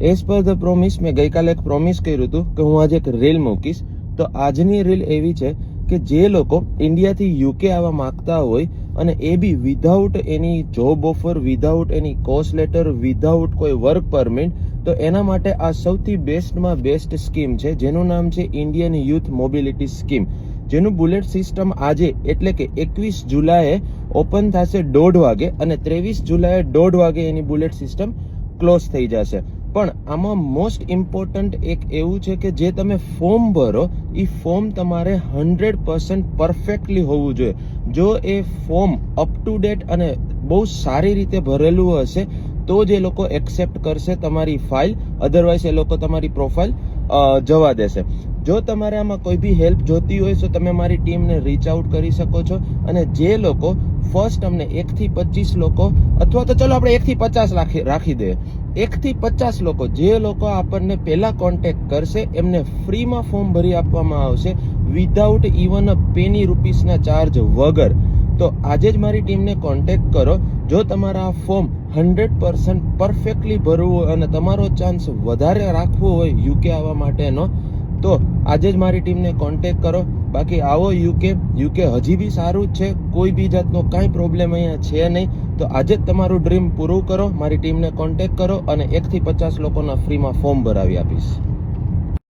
As per the promise મેં ગઈકાલે એક પ્રોમિસ કર્યું હતું કે હું આજે એક રીલ મૂકીશ. તો આજની રીલ એવી છે કે જે લોકો ઇન્ડિયાથી યુકે આવવા માંગતા હોય અને એ બી without any job offer, without any cost letter, without કોઈ વર્ક પરમિટ, તો એના માટે આ સૌથી બેસ્ટમાં બેસ્ટ સ્કીમ છે જેનું નામ છે ઇન્ડિયન યુથ મોબિલિટી સ્કીમ, જેનું બુલેટ સિસ્ટમ આજે એટલે કે 21 જુલાઈએ ઓપન થશે 1:30 વાગે અને 23 જુલાઈએ 1:30 વાગે એની બુલેટ સિસ્ટમ ક્લોઝ થઈ જશે. પણ આમાં મોસ્ટ ઇમ્પોર્ટન્ટ એક એવું છે કે જે તમે ફોર્મ ભરો એ ફોર્મ તમારે 100% પરફેક્ટલી હોવું જોઈએ. જો એ ફોર્મ અપ ટુ ડેટ અને બહુ સારી રીતે ભરેલું હશે તો જ એ લોકો એક્સેપ્ટ કરશે તમારી ફાઇલ, અધરવાઇઝ એ લોકો તમારી પ્રોફાઇલ જવા દેશે. જો તમારે આમાં કોઈ બી હેલ્પ જોતી હોય તો તમે મારી ટીમને રીચ આઉટ કરી શકો છો. અને જે લોકો ફર્સ્ટ અમને 1 થી 25 લોકો, અથવા તો ચલો આપણે 1 થી 50 રાખી દઈએ, 1 થી 50 લોકો, જે લોકો આપણને પહેલા કોન્ટેક્ટ કરશે એમને ફ્રીમાં ફોર્મ ભરી આપવામાં આવશે વિધાઉટ ઇવન અ પેની રૂપીસના ચાર્જ વગર. તો આજે જ મારી ટીમને કોન્ટેક્ટ કરો. જો તમારા આ ફોર્મ 100% પરફેક્ટલી ભરવું હોય અને તમારો ચાન્સ વધારે રાખવો હોય યુકે આવવા માટેનો, તો આજે જ મારી ટીમને કોન્ટેક્ટ કરો. બાકી આવો યુકે હજી બી સારું જ છે, કોઈ બી જાતનો કાંઈ પ્રોબ્લેમ અહીંયા છે નહીં. તો આજે જ તમારું ડ્રીમ પૂરું કરો, મારી ટીમને કોન્ટેક્ટ કરો અને 1 થી 50 લોકોના ફ્રીમાં ફોર્મ ભરાવી આપીશ.